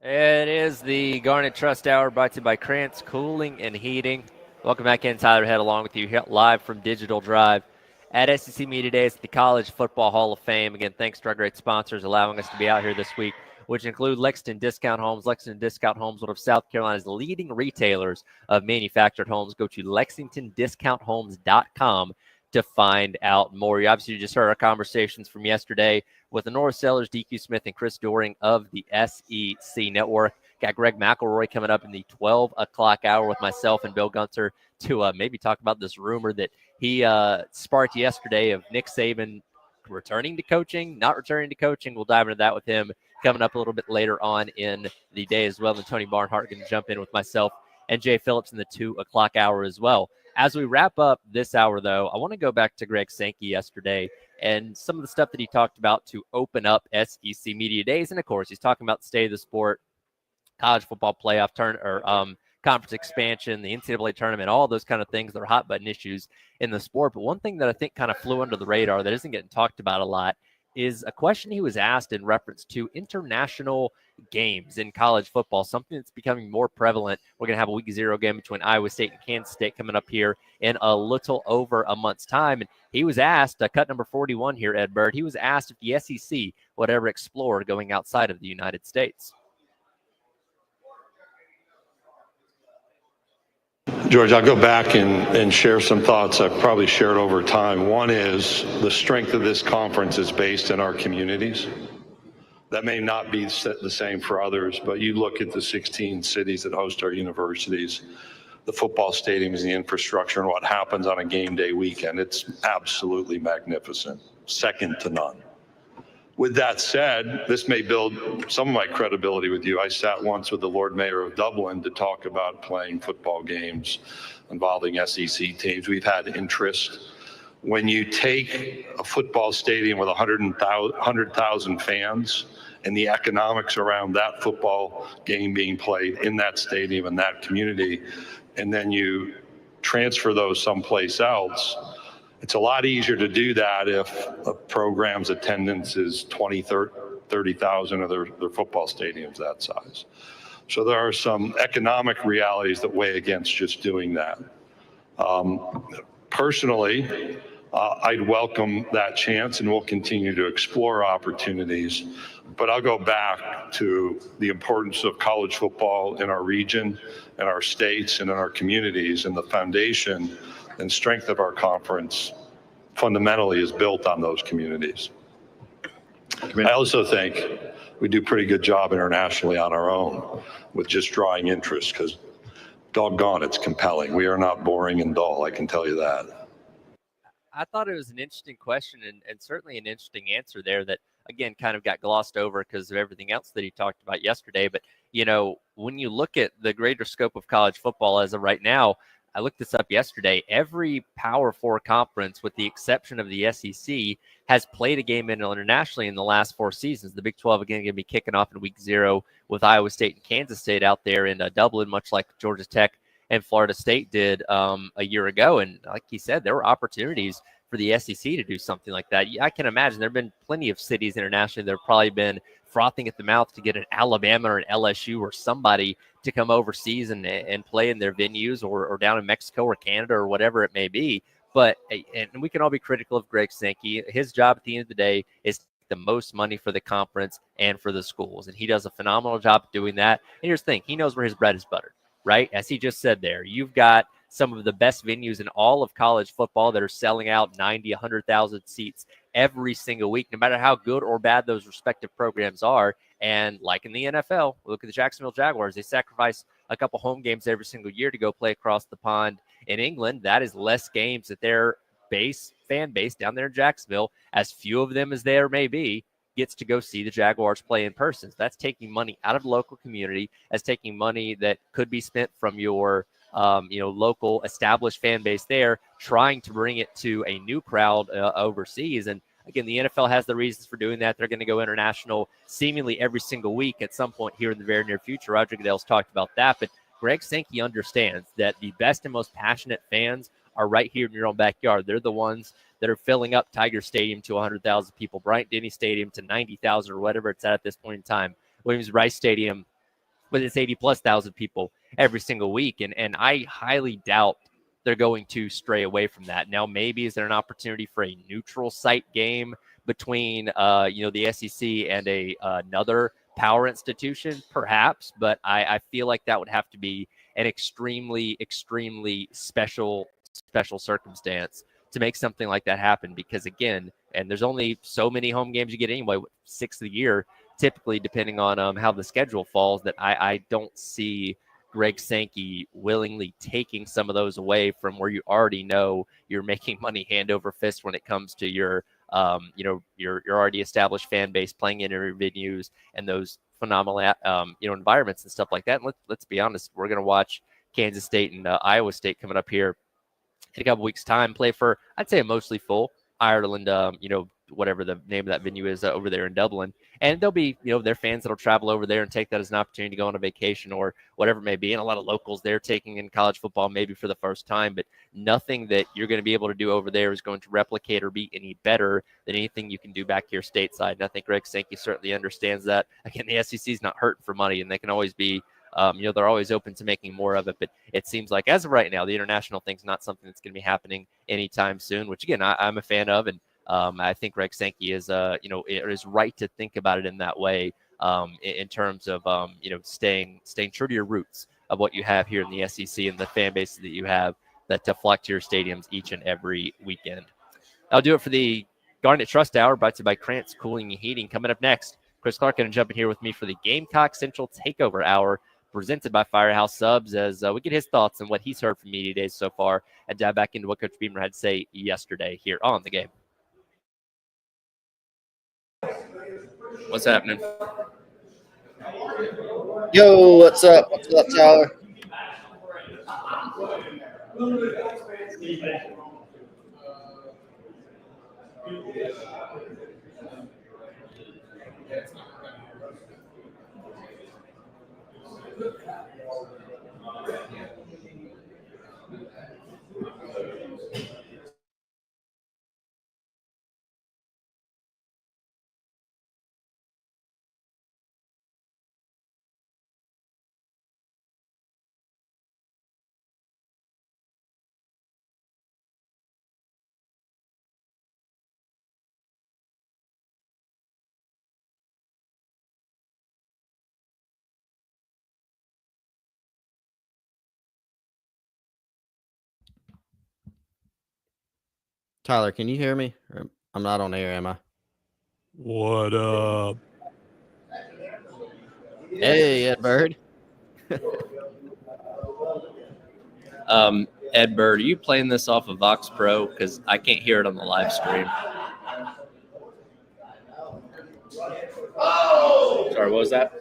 It is the Garnet Trust Hour brought to you by Krantz Cooling and Heating. Welcome back in. Tyler Head along with you here live from Digital Drive at SEC Media Days at the College Football Hall of Fame. Again, thanks to our great sponsors allowing us to be out here this week, which include Lexington Discount Homes. Lexington Discount Homes, one of South Carolina's leading retailers of manufactured homes. Go to lexingtondiscounthomes.com to find out more. You obviously just heard our conversations from yesterday with the North Sellers, DQ Smith, and Chris Doring of the SEC Network. Got Greg McElroy coming up in the 12 o'clock hour with myself and Bill Gunter to maybe talk about this rumor that he sparked yesterday of Nick Saban returning to coaching, not returning to coaching. We'll dive into that with him coming up a little bit later on in the day as well. And Tony Barnhart going to jump in with myself and Jay Phillips in the 2 o'clock hour as well. As we wrap up this hour, though, I want to go back to Greg Sankey yesterday and some of the stuff that he talked about to open up SEC Media Days. And, of course, he's talking about the state of the sport, college football playoff conference expansion, the NCAA tournament, all those kind of things that are hot button issues in the sport. But one thing that I think kind of flew under the radar that isn't getting talked about a lot is a question he was asked in reference to international games in college football, something that's becoming more prevalent. We're going to have a week 0 game between Iowa State and Kansas State coming up here in a little over a month's time. And he was asked, cut number 41 here, Ed Bird, he was asked if the SEC would ever explore going outside of the United States. George, I'll go back and share some thoughts I've probably shared over time. One is the strength of this conference is based in our communities. That may not be the same for others, but you look at the 16 cities that host our universities, the football stadiums, the infrastructure, and what happens on a game day weekend. It's absolutely magnificent, second to none. With that said, this may build some of my credibility with you. I sat once with the Lord Mayor of Dublin to talk about playing football games involving SEC teams. We've had interest. When you take a football stadium with 100,000 fans and the economics around that football game being played in that stadium and that community, and then you transfer those someplace else, it's a lot easier to do that if a program's attendance is 20, 30,000 of their football stadiums that size. So there are some economic realities that weigh against just doing that. Personally, I'd welcome that chance, and we'll continue to explore opportunities. But I'll go back to the importance of college football in our region, in our states, and in our communities, and the foundation and strength of our conference fundamentally is built on those communities. I also think we do a pretty good job internationally on our own with just drawing interest, because doggone, it's compelling. We are not boring and dull, I can tell you that. I thought it was an interesting question and certainly an interesting answer there that, again, kind of got glossed over because of everything else that he talked about yesterday. But, when you look at the greater scope of college football as of right now, I looked this up yesterday. Every Power 4 conference, with the exception of the SEC, has played a game internationally in the last 4 seasons. The Big 12, again, going to be kicking off in week 0 with Iowa State and Kansas State out there in Dublin, much like Georgia Tech and Florida State did a year ago. And like he said, there were opportunities for the SEC to do something like that. I can imagine there have been plenty of cities internationally that have probably been frothing at the mouth to get an Alabama or an LSU or somebody to come overseas and play in their venues or down in Mexico or Canada or whatever it may be. But, and we can all be critical of Greg Sankey. His job at the end of the day is the most money for the conference and for the schools. And he does a phenomenal job of doing that. And here's the thing, he knows where his bread is buttered, right? As he just said there, you've got some of the best venues in all of college football that are selling out 90, 100,000 seats every single week, no matter how good or bad those respective programs are. And like in the NFL, look at the Jacksonville Jaguars. They sacrifice a couple home games every single year to go play across the pond in England. That is less games that their fan base down there in Jacksonville, as few of them as there may be, gets to go see the Jaguars play in person. So that's taking money out of the local community, as taking money that could be spent from your local established fan base there, trying to bring it to a new crowd overseas. And again, the NFL has the reasons for doing that. They're going to go international seemingly every single week at some point here in the very near future. Roger Goodell's talked about that, but Greg Sankey understands that the best and most passionate fans are right here in your own backyard. They're the ones that are filling up Tiger Stadium to 100,000 people, Bryant-Denny Stadium to 90,000 or whatever it's at this point in time, Williams-Brice Stadium but it's 80 plus thousand people every single week. And I highly doubt they're going to stray away from that. Now, maybe is there an opportunity for a neutral site game between the SEC and another power institution? Perhaps, but I feel like that would have to be an extremely special circumstance to make something like that happen. Because again, and there's only so many home games you get anyway, 6 of the year, typically, depending on how the schedule falls, that I don't see Greg Sankey willingly taking some of those away from where you already know you're making money hand over fist when it comes to your your already established fan base playing in your venues and those phenomenal environments and stuff like that. And let's be honest, we're going to watch Kansas State and Iowa State coming up here in a couple weeks' time play for, I'd say, a mostly full Ireland, whatever the name of that venue is over there in Dublin. And there'll be, their fans that'll travel over there and take that as an opportunity to go on a vacation or whatever it may be. And a lot of locals there taking in college football maybe for the first time, but nothing that you're going to be able to do over there is going to replicate or be any better than anything you can do back here stateside. And I think Greg Sankey certainly understands that. Again, the SEC is not hurting for money, and they can always be they're always open to making more of it, but it seems like as of right now, the international thing's not something that's going to be happening anytime soon, which again, I'm a fan of. And I think Greg Sankey is, is right to think about it in that way in terms of, staying true to your roots of what you have here in the SEC and the fan base that you have that flock to your stadiums each and every weekend. I'll do it for the Garnet Trust Hour, brought to you by Krantz Cooling and Heating. Coming up next, Chris Clark going to jump in here with me for the Gamecock Central Takeover Hour, presented by Firehouse Subs, as we get his thoughts on what he's heard from media days so far and dive back into what Coach Beamer had to say yesterday here on the game. What's happening? Yo, what's up? What's up, Tyler? Tyler, can you hear me? I'm not on air, am I? What up? Hey, Ed Bird. Ed Bird, are you playing this off of Vox Pro? Because I can't hear it on the live stream. Sorry, what was that?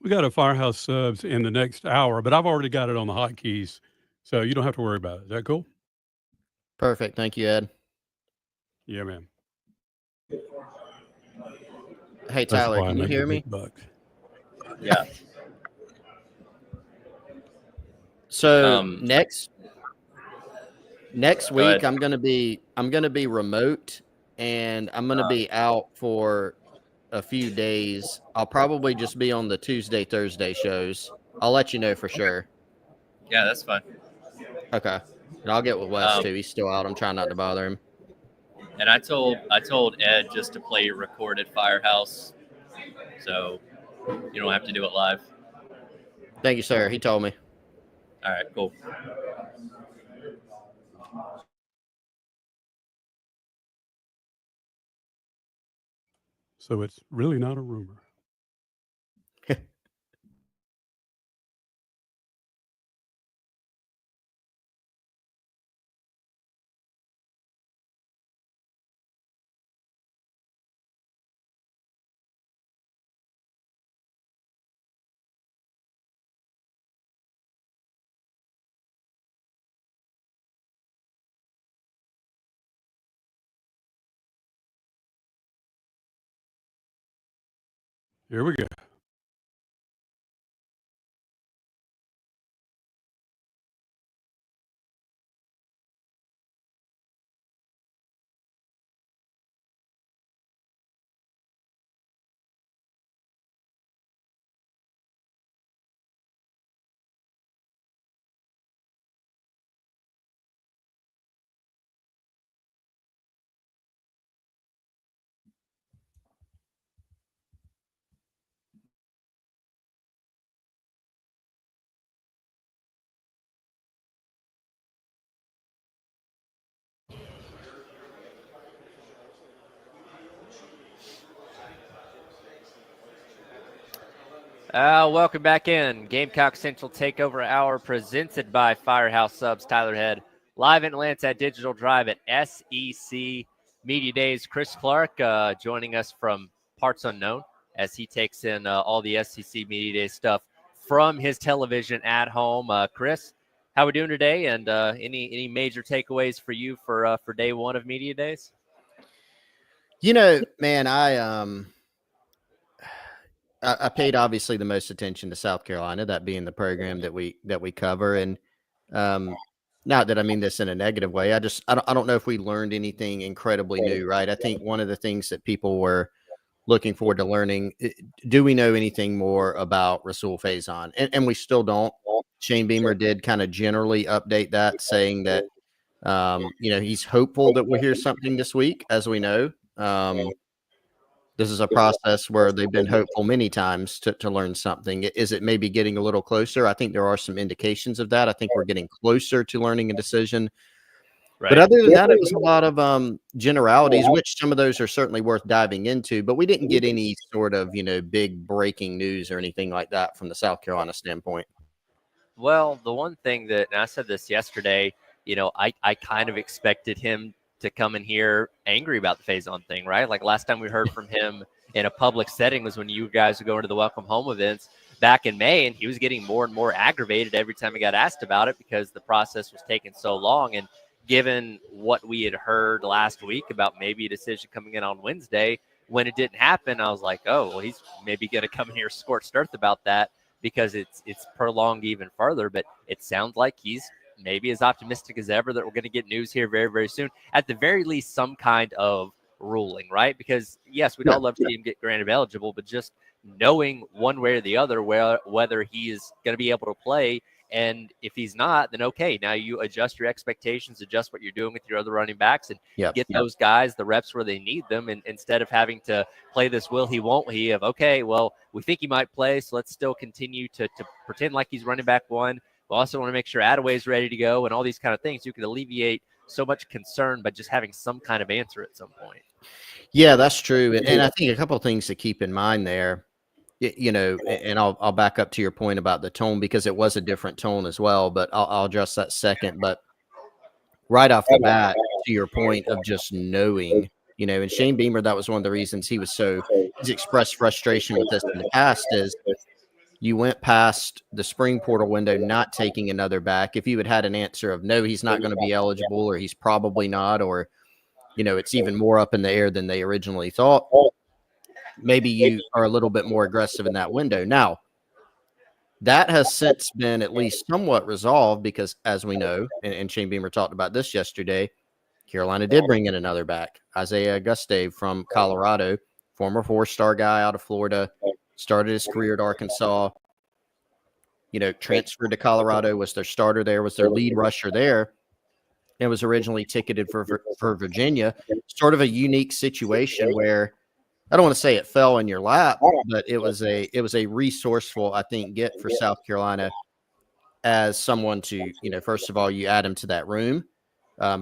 We got a Firehouse Subs in the next hour, but I've already got it on the hotkeys, so you don't have to worry about it. Is that cool? Perfect. Thank you, Ed. Yeah, man. Hey, That's Tyler, why I can you make the hear me? big bucks. Yeah. So next Go week ahead. I'm gonna be remote, and I'm gonna be out for a few days. I'll probably just be on the Tuesday, Thursday shows. I'll let you know for sure. Yeah, that's fine. Okay. And I'll get with Wes too. He's still out. I'm trying not to bother him. And I told Ed just to play your recorded Firehouse, so you don't have to do it live. Thank you, sir. He told me. All right, cool. So it's really not a rumor. Here we go. Welcome back in. Gamecock Central Takeover Hour presented by Firehouse Subs. Tyler Head live in Atlanta at Digital Drive at SEC Media Days. Chris Clark joining us from Parts Unknown as he takes in all the SEC Media Day stuff from his television at home. Chris, how we doing today? And any major takeaways for you for day one of Media Days? You know, man, I paid obviously the most attention to South Carolina, that being the program that we cover, and not that I mean this in a negative way. I don't know if we learned anything incredibly new, right? I think one of the things that people were looking forward to learning, do we know anything more about Rasul Faison? And we still don't. Shane Beamer did kind of generally update that, saying that he's hopeful that we'll hear something this week, as we know. This is a process where they've been hopeful many times to learn something. Is it maybe getting a little closer? I think there are some indications of that. I think we're getting closer to learning a decision. Right. But other than that, it was a lot of generalities, which some of those are certainly worth diving into. But we didn't get any sort of, big breaking news or anything like that from the South Carolina standpoint. Well, the one thing that, and I said this yesterday, I kind of expected him to come in here angry about the Faison thing, right? Like last time we heard from him in a public setting was when you guys were going to the Welcome Home events back in May, and he was getting more and more aggravated every time he got asked about it because the process was taking so long. And given what we had heard last week about maybe a decision coming in on Wednesday, when it didn't happen, I was like, oh, well, he's maybe going to come in here scorched earth about that because it's prolonged even further. But it sounds like he's maybe as optimistic as ever that we're going to get news here very, very soon. At the very least, some kind of ruling, right? Because, yes, we'd all love to see him get granted eligible, but just knowing one way or the other whether he is going to be able to play. And if he's not, then okay, now you adjust your expectations, adjust what you're doing with your other running backs, and get those guys the reps where they need them. And instead of having to play this will he, won't he of, okay, well, we think he might play, so let's still continue to pretend like he's running back one. We also want to make sure Attaway's ready to go and all these kind of things. You can alleviate so much concern by just having some kind of answer at some point. Yeah, that's true. And I think a couple of things to keep in mind there, and I'll back up to your point about the tone because it was a different tone as well, but I'll address that second. But right off the bat, to your point of just knowing, and Shane Beamer, that was one of the reasons he's expressed frustration with this in the past is you went past the spring portal window not taking another back. If you had an answer of no, he's not going to be eligible, or he's probably not, or it's even more up in the air than they originally thought, maybe you are a little bit more aggressive in that window. Now, that has since been at least somewhat resolved because, as we know, and Shane Beamer talked about this yesterday, Carolina did bring in another back, Isaiah Gustave from Colorado, former 4-star guy out of Florida, started his career at Arkansas, transferred to Colorado, was their starter there, was their lead rusher there, and was originally ticketed for Virginia. Sort of a unique situation where I don't want to say it fell in your lap, but it was a resourceful, I think, get for South Carolina as someone to, first of all, you add him to that room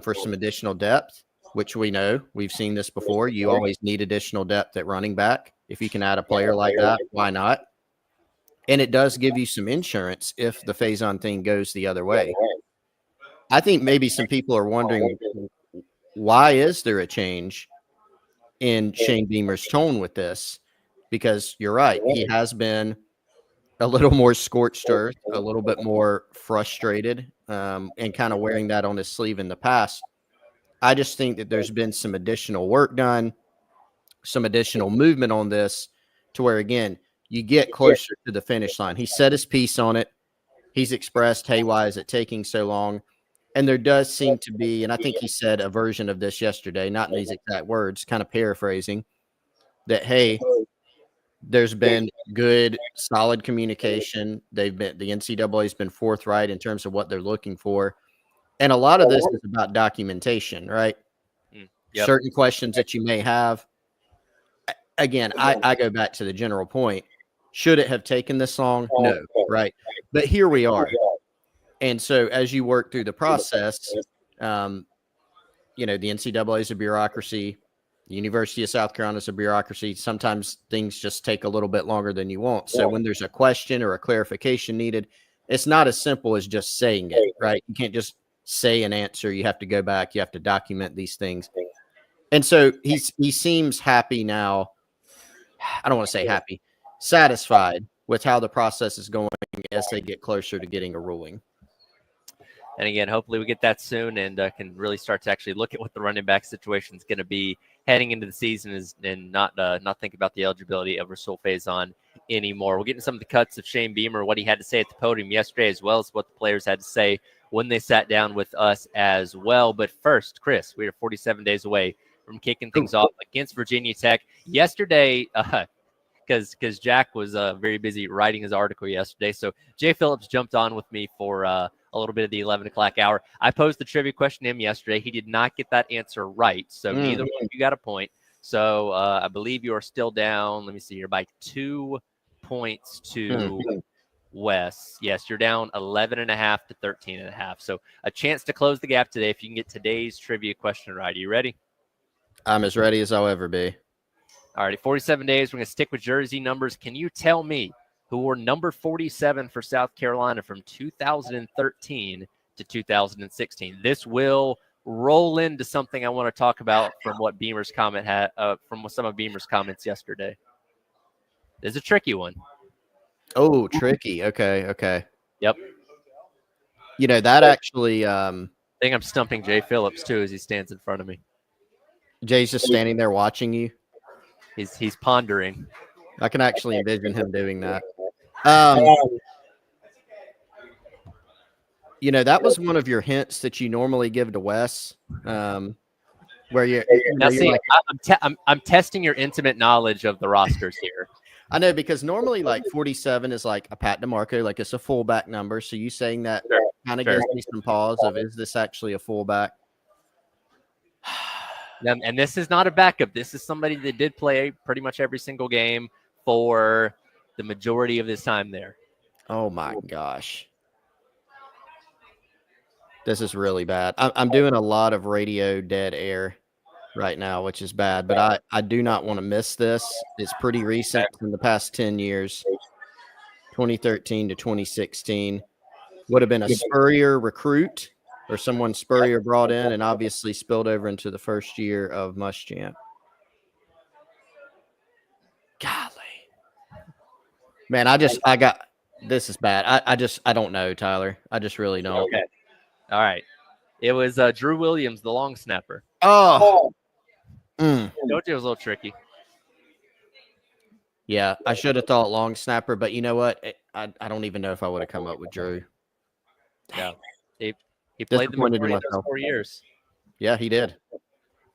for some additional depth, which we know we've seen this before. You always need additional depth at running back. If you can add a player like that, why not? And it does give you some insurance if the Faison thing goes the other way. I think maybe some people are wondering, why is there a change in Shane Beamer's tone with this? Because you're right, he has been a little more scorched earth, a little bit more frustrated, and kind of wearing that on his sleeve in the past. I just think that there's been some additional work done, some additional movement on this to where, again, you get closer to the finish line. He said his piece on it. He's expressed, hey, why is it taking so long? And there does seem to be, and I think he said a version of this yesterday, not in these exact words, kind of paraphrasing, that, hey, there's been good, solid communication. The NCAA has been forthright in terms of what they're looking for. And a lot of this is about documentation, right? Yep. Certain questions that you may have. Again, I go back to the general point. Should it have taken this long? No, right? But here we are. And so as you work through the process, the NCAA is a bureaucracy. The University of South Carolina is a bureaucracy. Sometimes things just take a little bit longer than you want. So when there's a question or a clarification needed, it's not as simple as just saying it, right? You can't just say an answer. You have to go back. You have to document these things. And so he seems happy now. I don't want to say happy, satisfied with how the process is going as they get closer to getting a ruling. And again, hopefully we get that soon and can really start to actually look at what the running back situation is going to be heading into the season and not think about the eligibility of Rasul Faison anymore. We'll get into some of the cuts of Shane Beamer, what he had to say at the podium yesterday, as well as what the players had to say when they sat down with us as well. But first, Chris, we are 47 days away from kicking things off against Virginia Tech. Yesterday, because Jack was very busy writing his article yesterday, so Jay Phillips jumped on with me for a little bit of the 11 o'clock hour. I posed the trivia question to him yesterday. He did not get that answer right, so neither one of you got a point. So I believe you are still down. Let me see here, by 2 points to Wes. Yes, you're down 11.5 to 13.5. So a chance to close the gap today if you can get today's trivia question right. Are you ready? I'm as ready as I'll ever be. All right, 47 days. We're going to stick with jersey numbers. Can you tell me who wore number 47 for South Carolina from 2013 to 2016? This will roll into something I want to talk about from what Beamer's comment had, from some of Beamer's comments yesterday. This is a tricky one. Oh, tricky. Okay. Yep. That actually. I think I'm stumping Jay Phillips too as he stands in front of me. Jay's just standing there watching you. He's pondering. I can actually envision him doing that. That was one of your hints that you normally give to Wes, where you. Now, see, I'm testing your intimate knowledge of the rosters here. I know, because normally like 47 is like a Pat DeMarco, like it's a fullback number. So you saying that kind of gives me some pause of, is this actually a fullback? And this is not a backup. This is somebody that did play pretty much every single game for the majority of his time there. Oh, my gosh. This is really bad. I'm doing a lot of radio dead air right now, which is bad. But I do not want to miss this. It's pretty recent, in the past 10 years, 2013 to 2016. Would have been a Spurrier recruit, or someone Spurrier brought in and obviously spilled over into the first year of Muschamp. Golly. Man, I got This is bad. I don't know, Tyler. I just really don't. Okay. All right. It was Drew Williams, the long snapper. Oh, Told you it was a little tricky. yeah. I should have thought long snapper, but you know what? I don't even know if I would have come up with Drew. Yeah. He played the Disappointed in majority of those myself. 4 years. Yeah, he did.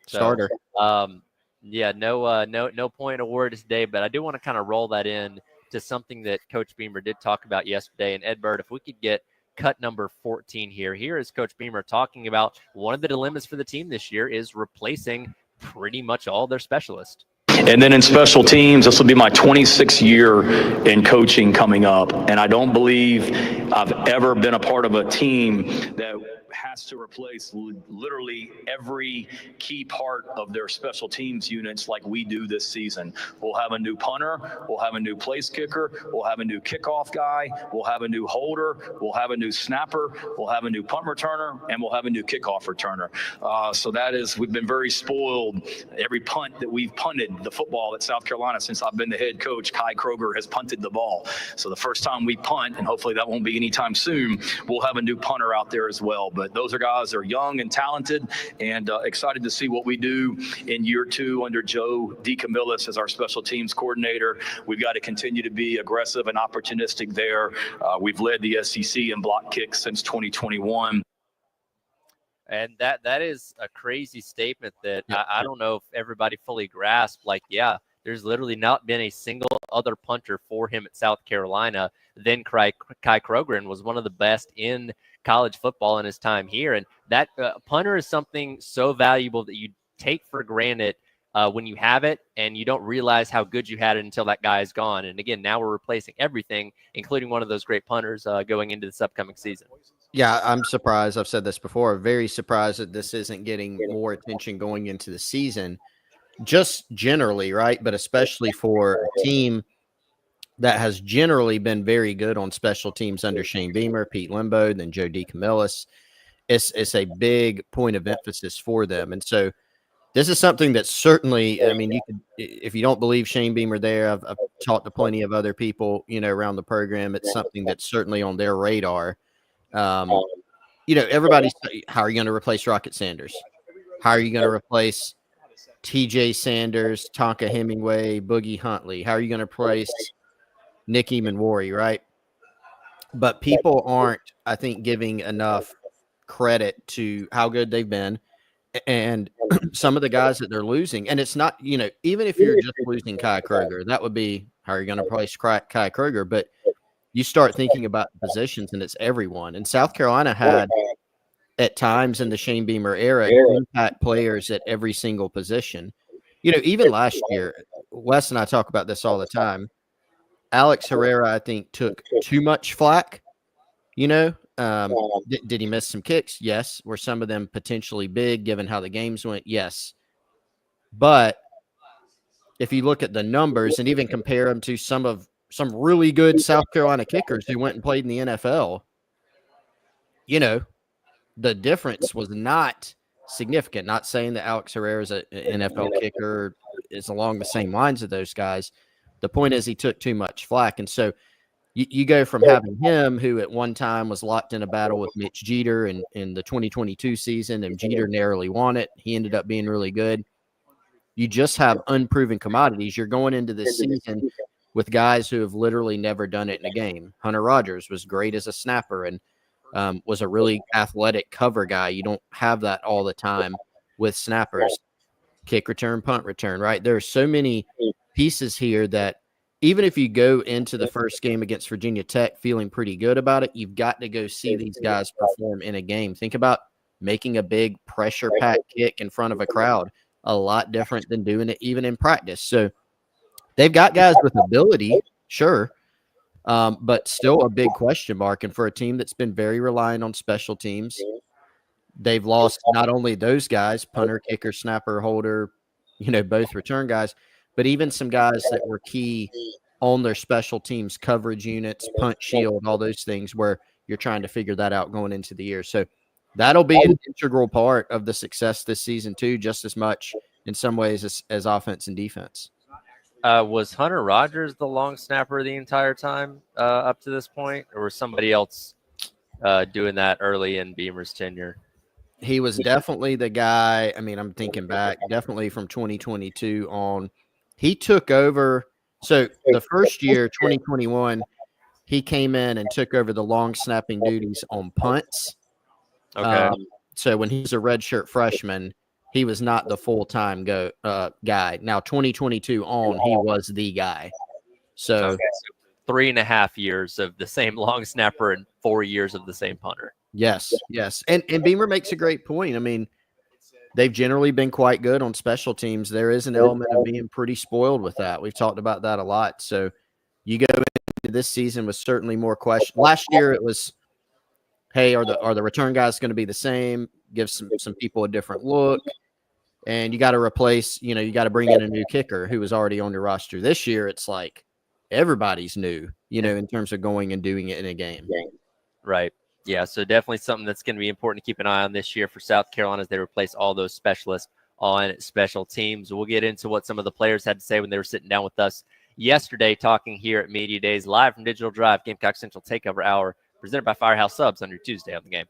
So, Starter. yeah, no point awarded today, but I do want to kind of roll that in to something that Coach Beamer did talk about yesterday. And Ed Bird, if we could get cut number 14 here. Here is Coach Beamer talking about one of the dilemmas for the team this year is replacing pretty much all their specialists. And then in special teams, this will be my 26th year in coaching coming up. And I don't believe I've ever been a part of a team that has to replace literally every key part of their special teams units like we do this season. We'll have a new punter, we'll have a new place kicker, we'll have a new kickoff guy, we'll have a new holder, we'll have a new snapper, we'll have a new punt returner, and we'll have a new kickoff returner. So that is, we've been very spoiled. Every punt that we've punted, the football at South Carolina since I've been the head coach, Kai Kroger has punted the ball. So the first time we punt, and hopefully that won't be anytime soon, we'll have a new punter out there as well. But those are guys that are young and talented, and excited to see what we do in year 2 under Joe DeCamillis as our special teams coordinator. We've got to continue to be aggressive and opportunistic there. We've led the SEC in block kicks since 2021. And that is a crazy statement that I don't know if everybody fully grasped. Like, yeah, there's literally not been a single other punter for him at South Carolina than Kai Kroger, and was one of the best in college football in his time here. And that punter is something so valuable that you take for granted when you have it, and you don't realize how good you had it until that guy is gone. And again, now we're replacing everything, including one of those great punters going into this upcoming season. Yeah, I'm surprised. I've said this before. Very surprised that this isn't getting more attention going into the season, just generally, right? But especially for a team that has generally been very good on special teams under Shane Beamer, Pete Limbo, then Joe DeCamillis. It's a big point of emphasis for them. And so this is something that certainly, I mean, you could, if you don't believe Shane Beamer there, I've talked to plenty of other people, around the program. It's something that's certainly on their radar. Everybody's, how are you going to replace Rocket Sanders? How are you going to replace TJ Sanders, Tonka Hemingway, Boogie Huntley? How are you going to replace Nicky Manwari, right? But people aren't, I think, giving enough credit to how good they've been and some of the guys that they're losing. And it's not, even if you're just losing Kai Kroger, that would be, how are you going to replace Kai Kroger? But you start thinking about the positions, and it's everyone. And South Carolina had, at times in the Shane Beamer era, impact players at every single position. Even last year, Wes and I talk about this all the time. Alex Herrera, I think, took too much flack. Did he miss some kicks? Yes. Were some of them potentially big given how the games went? Yes. But if you look at the numbers and even compare them to some really good South Carolina kickers who went and played in the NFL, the difference was not significant. Not saying that Alex Herrera is an NFL kicker, is along the same lines of those guys. The point is he took too much flack. And so you go from having him, who at one time was locked in a battle with Mitch Jeter in the 2022 season, and Jeter narrowly won it. He ended up being really good. You just have unproven commodities. You're going into this season with guys who have literally never done it in a game. Hunter Rogers was great as a snapper and was a really athletic cover guy. You don't have that all the time with snappers. Kick return, punt return, right? There are so many pieces here that even if you go into the first game against Virginia Tech feeling pretty good about it, you've got to go see these guys perform in a game. Think about making a big pressure-packed kick in front of a crowd. A lot different than doing it even in practice. So they've got guys with ability, sure, but still a big question mark. And for a team that's been very reliant on special teams, they've lost not only those guys, punter, kicker, snapper, holder, both return guys, but even some guys that were key on their special teams coverage units, punt shield, all those things where you're trying to figure that out going into the year. So that'll be an integral part of the success this season too, just as much in some ways as offense and defense. Was Hunter Rogers the long snapper the entire time up to this point, or was somebody else doing that early in Beamer's tenure? He was definitely the guy. I mean, I'm thinking back, definitely from 2022 on. He took over. So the first year, 2021, he came in and took over the long snapping duties on punts. Okay. So when he was a redshirt freshman, he was not the full-time guy. Now 2022 on, he was the guy. So Okay, so 3.5 years of the same long snapper and 4 years of the same punter. yes. And Beamer makes a great point. I mean, they've generally been quite good on special teams. There is an element of being pretty spoiled with that. We've talked about that a lot. So you go into this season with certainly more questions. Last year it was, hey, are the return guys going to be the same? Give some people a different look. And you got to replace, you got to bring in a new kicker who was already on your roster. This year it's like everybody's new, in terms of going and doing it in a game. Right. Yeah, so definitely something that's going to be important to keep an eye on this year for South Carolina as they replace all those specialists on special teams. We'll get into what some of the players had to say when they were sitting down with us yesterday, talking here at Media Days, live from Digital Drive, Gamecock Central Takeover Hour, presented by Firehouse Subs on your Tuesday on the game.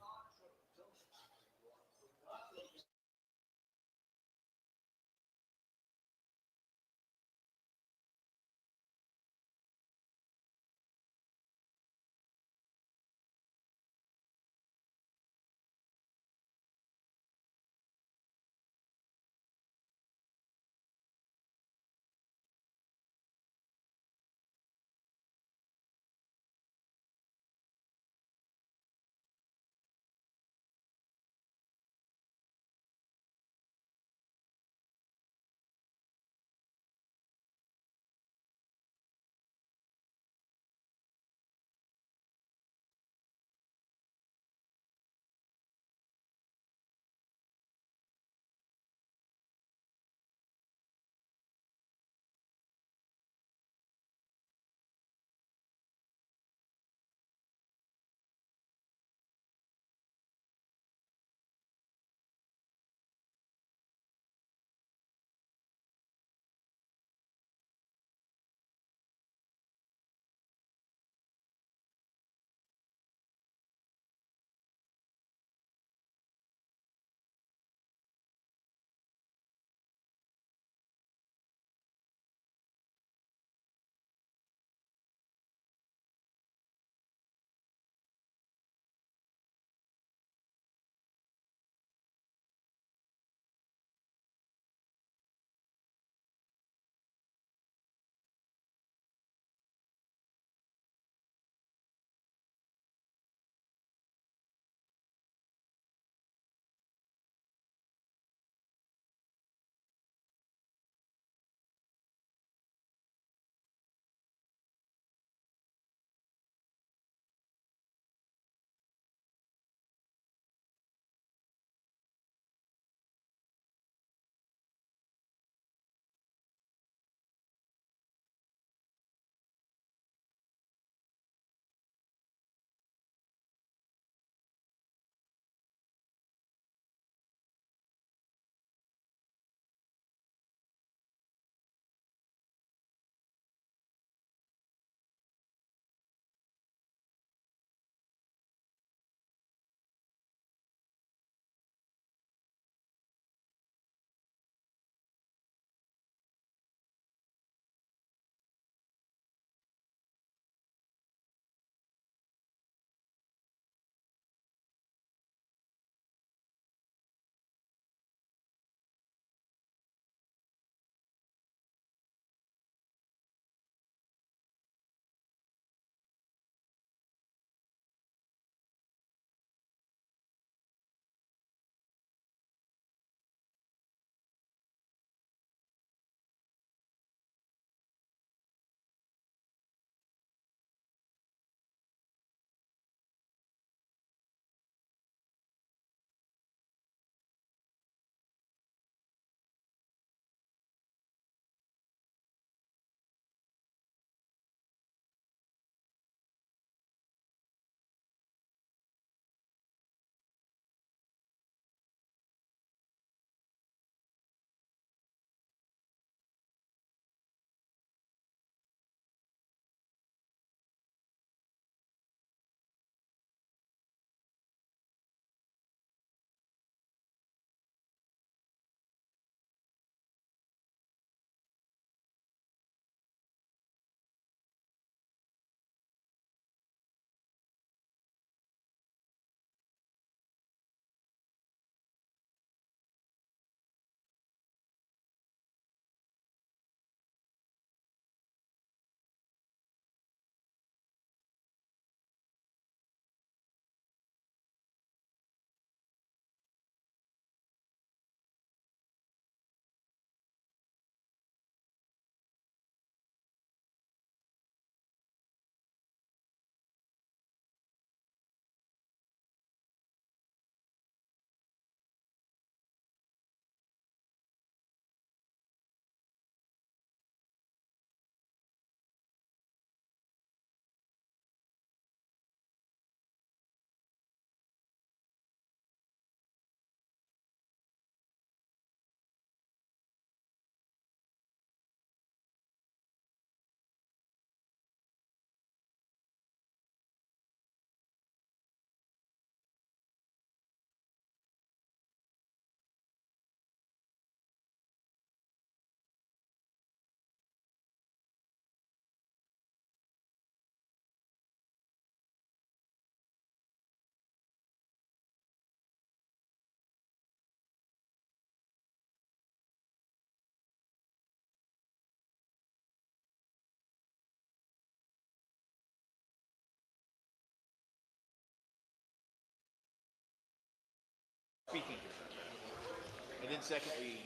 And then secondly,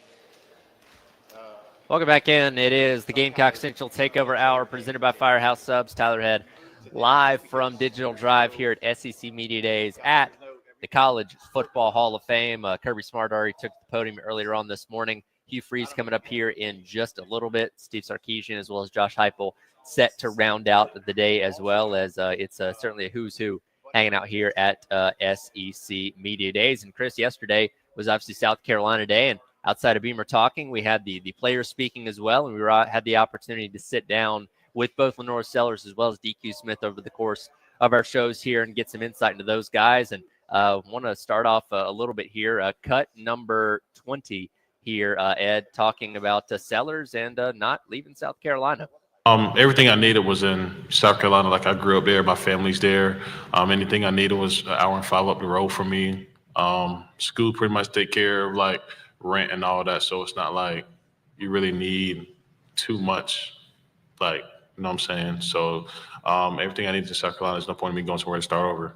Welcome back in. It is the Gamecock Central Takeover Hour presented by Firehouse Subs. Tyler Head live from Digital Drive here at SEC Media Days at the College Football Hall of Fame. Kirby Smart already took the podium earlier on this morning. Hugh Freeze coming up here in just a little bit. Steve Sarkisian as well as Josh Heupel set to round out the day, as well as it's certainly a who's who hanging out here at SEC Media Days. And Chris, yesterday was obviously South Carolina Day, and outside of Beamer talking, we had the players speaking as well, and we had the opportunity to sit down with both Lenore Sellers as well as DQ Smith over the course of our shows here and get some insight into those guys. And want to start off a little bit here. Cut number 20 here, Ed, talking about Sellers and not leaving South Carolina. Everything I needed was in South Carolina. Like, I grew up there, my family's there. Anything I needed was an hour and 5 up the road from me. School pretty much take care of like rent and all that, so it's not like you really need too much, like, you know what I'm saying? So everything I needed in South Carolina, there's no point in me going somewhere to start over.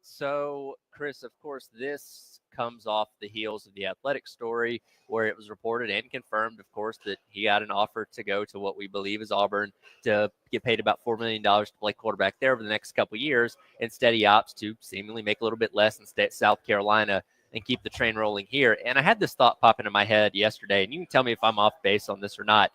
So, Chris, of course, this comes off the heels of the Athletic story, where it was reported and confirmed, of course, that he got an offer to go to what we believe is Auburn to get paid about $4 million to play quarterback there over the next couple of years. Instead, he opts to seemingly make a little bit less and stay at South Carolina and keep the train rolling here. And I had this thought pop into my head yesterday, and you can tell me if I'm off base on this or not.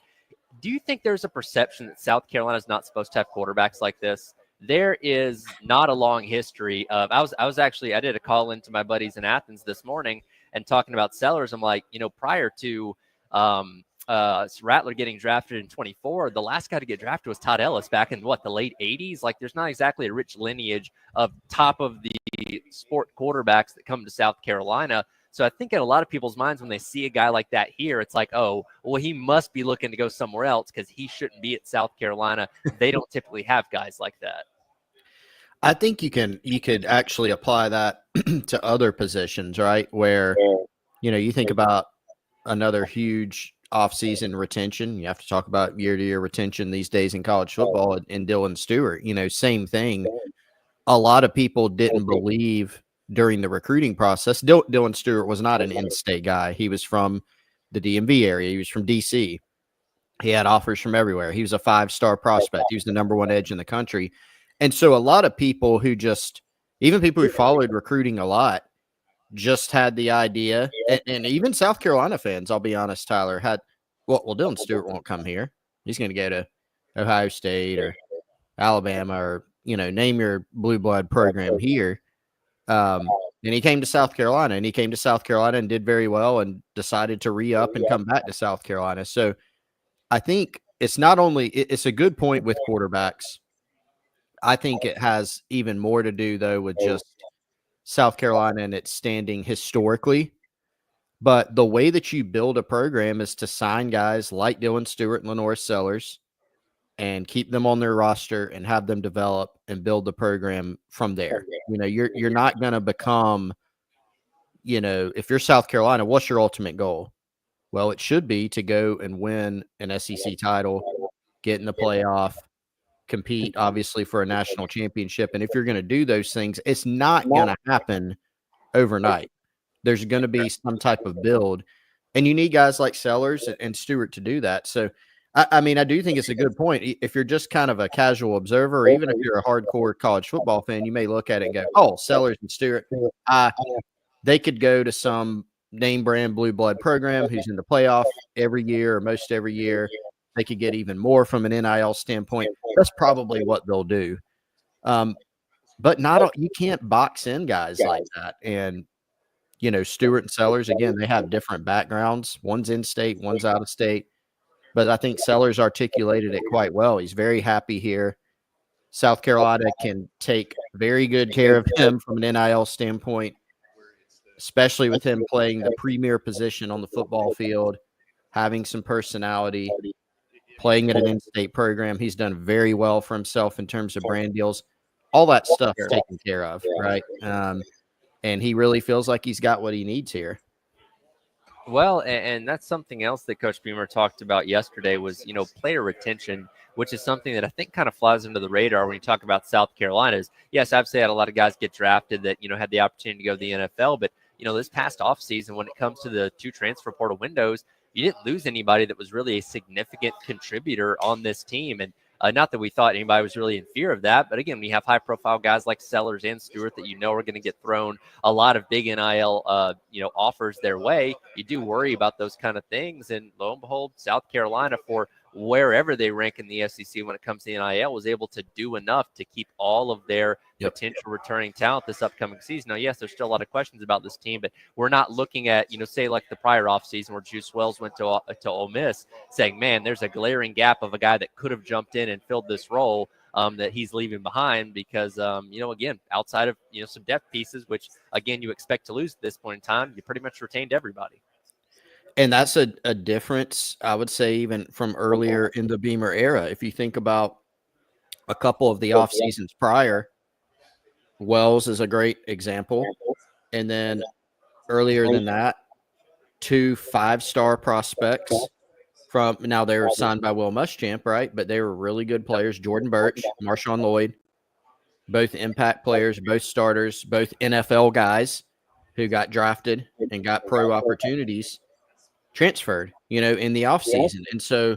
Do you think there's a perception that South Carolina is not supposed to have quarterbacks like this? There is not a long history of. I did a call into my buddies in Athens this morning and talking about Sellers. I'm like, prior to Rattler getting drafted in 24, the last guy to get drafted was Todd Ellis back in the late 80s. Like, there's not exactly a rich lineage of top of the sport quarterbacks that come to South Carolina. So I think in a lot of people's minds, when they see a guy like that here, it's like, oh, well, he must be looking to go somewhere else because he shouldn't be at South Carolina. They don't typically have guys like that. I think you could actually apply that to other positions, right? Where, you think about another huge offseason retention. You have to talk about year-to-year retention these days in college football, and Dylan Stewart, same thing. A lot of people didn't believe during the recruiting process. Dylan Stewart was not an in-state guy. He was from the DMV area. He was from D.C. He had offers from everywhere. He was a 5-star prospect. He was the number 1 edge in the country. And so a lot of people who even people who followed recruiting a lot, just had the idea, and even South Carolina fans, I'll be honest, Tyler, had, well, Dylan Stewart won't come here. He's going to go to Ohio State or Alabama or, name your blue blood program here. And he came to South Carolina, and did very well and decided to re-up and come back to South Carolina. So I think it's a good point with quarterbacks. I think it has even more to do, though, with just South Carolina and its standing historically. But the way that you build a program is to sign guys like Dylan Stewart and Lenore Sellers and keep them on their roster and have them develop and build the program from there. You're not going to become, if you're South Carolina, what's your ultimate goal? Well, it should be to go and win an SEC title, get in the playoff, compete obviously for a national championship. And if you're going to do those things, it's not going to happen overnight. There's going to be some type of build, and you need guys like Sellers and Stewart to do that. So, I do think it's a good point. If you're just kind of a casual observer, or even if you're a hardcore college football fan, you may look at it and go, oh, Sellers and Stewart, they could go to some name brand blue blood program who's in the playoff every year or most every year. They could get even more from an NIL standpoint. That's probably what they'll do. But you can't box in guys like that. And, Stewart and Sellers, again, they have different backgrounds. One's in state, one's out of state. But I think Sellers articulated it quite well. He's very happy here. South Carolina can take very good care of him from an NIL standpoint, especially with him playing the premier position on the football field, having some personality, playing at an in-state program. He's done very well for himself in terms of brand deals. All that stuff's taken care of, right? And he really feels like he's got what he needs here. Well, and that's something else that Coach Beamer talked about yesterday was, player retention, which is something that I think kind of flies under the radar when you talk about South Carolina's. Yes, I've said a lot of guys get drafted that, had the opportunity to go to the NFL, but, this past offseason, when it comes to the 2 transfer portal windows, you didn't lose anybody that was really a significant contributor on this team. And not that we thought anybody was really in fear of that, but again, we have high-profile guys like Sellers and Stewart that are going to get thrown a lot of big NIL, offers their way. You do worry about those kind of things, and lo and behold, South Carolina, for wherever they rank in the SEC when it comes to the NIL, was able to do enough to keep all of their potential returning talent this upcoming season. Now, yes, there's still a lot of questions about this team, but we're not looking at, say like the prior offseason where Juice Wells went to Ole Miss, saying, man, there's a glaring gap of a guy that could have jumped in and filled this role that he's leaving behind because, again, outside of, some depth pieces, which, again, you expect to lose at this point in time, you pretty much retained everybody. And that's a difference, I would say, even from earlier in the Beamer era. If you think about a couple of the off seasons prior, Wells is a great example. And then earlier than that, 2 5-star prospects from, now they were signed by Will Muschamp, right? But they were really good players. Jordan Birch, Marshawn Lloyd, both impact players, both starters, both NFL guys who got drafted and got pro opportunities, transferred, in the offseason. And so,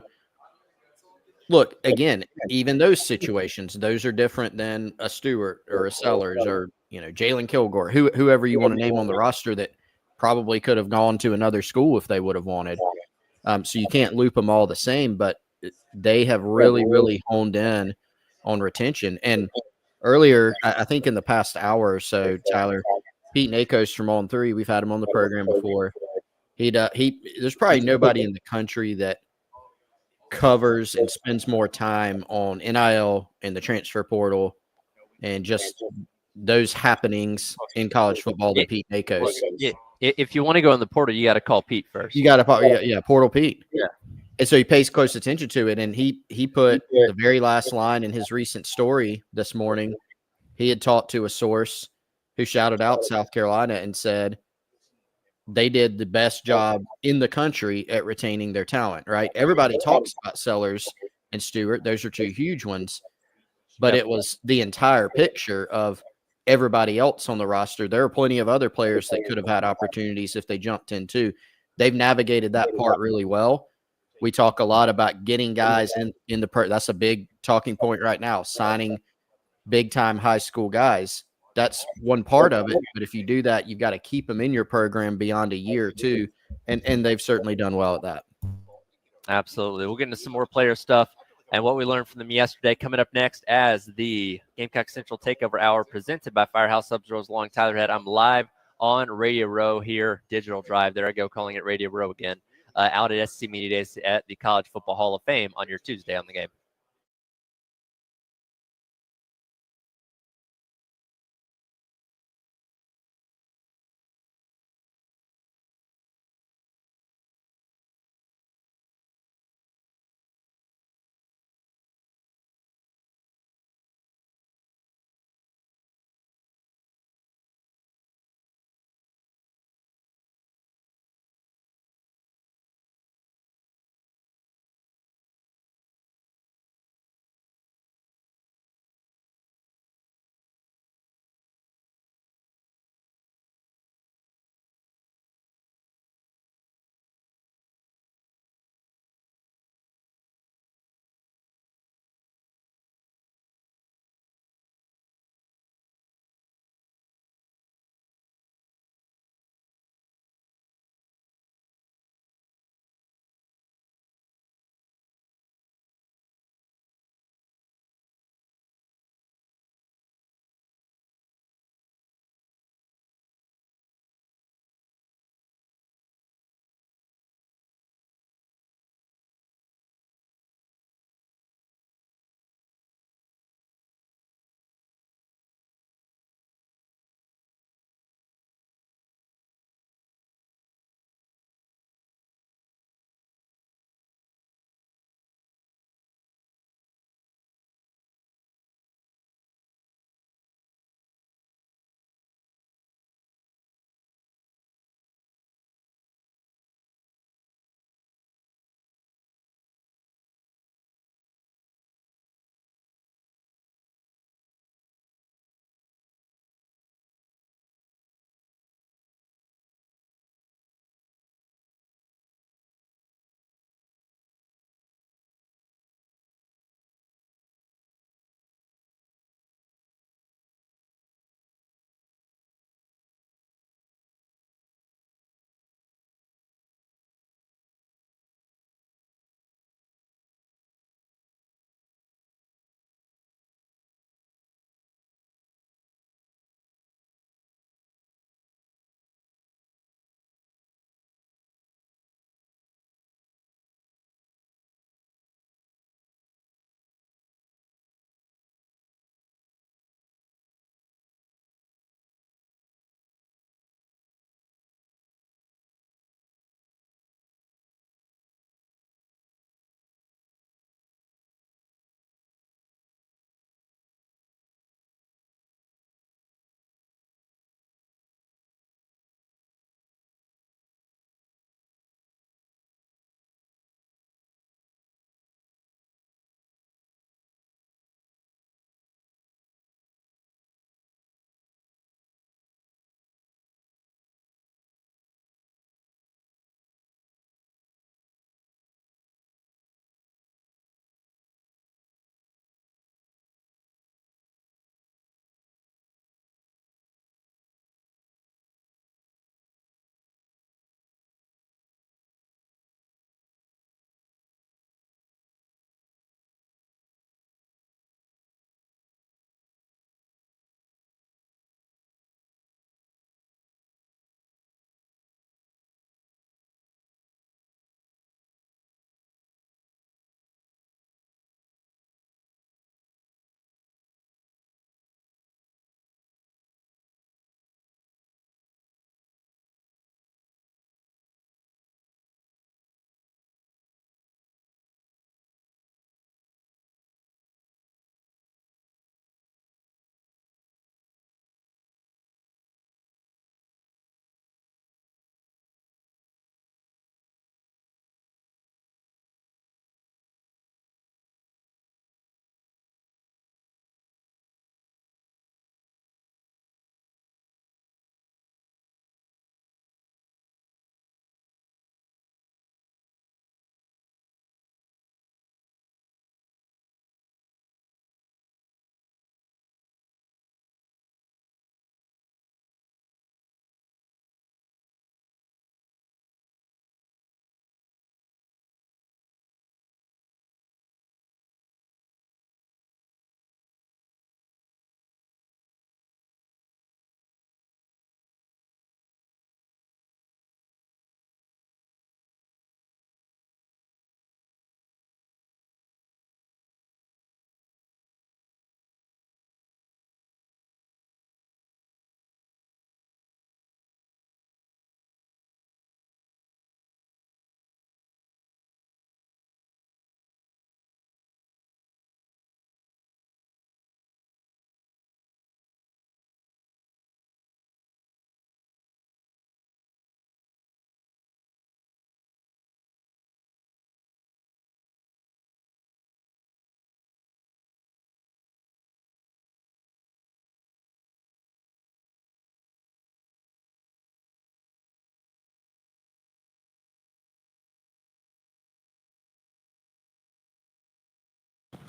look, again, even those situations, those are different than a Stewart or a Sellers or, Jalen Kilgore, whoever you want to name on the roster that probably could have gone to another school if they would have wanted. So you can't loop them all the same, but they have really, really honed in on retention. And earlier, I think in the past hour or so, Tyler, Pete Nakos from On 3, we've had him on the program before. There's probably nobody in the country that covers and spends more time on NIL and the transfer portal and just those happenings in college football than Pete Nakos. Yeah. If you want to go in the portal, you got to call Pete first. You got to, Portal Pete. Yeah. And so he pays close attention to it. And he put the very last line in his recent story this morning. He had talked to a source who shouted out South Carolina and said they did the best job in the country at retaining their talent, right? Everybody talks about Sellers and Stewart. Those are 2 huge ones. But it was the entire picture of everybody else on the roster. There are plenty of other players that could have had opportunities if they jumped in too. They've navigated that part really well. We talk a lot about getting guys in the that's a big talking point right now, signing big-time high school guys. That's one part of it. But if you do that, you've got to keep them in your program beyond a year or two. And they've certainly done well at that. Absolutely. We'll get into some more player stuff and what we learned from them yesterday coming up next as the Gamecock Central Takeover Hour presented by Firehouse Subs Rolls along Tyler Head. I'm live on Radio Row here, Digital Drive. There I go, calling it Radio Row again, out at SC Media Days at the College Football Hall of Fame on your Tuesday on the Game.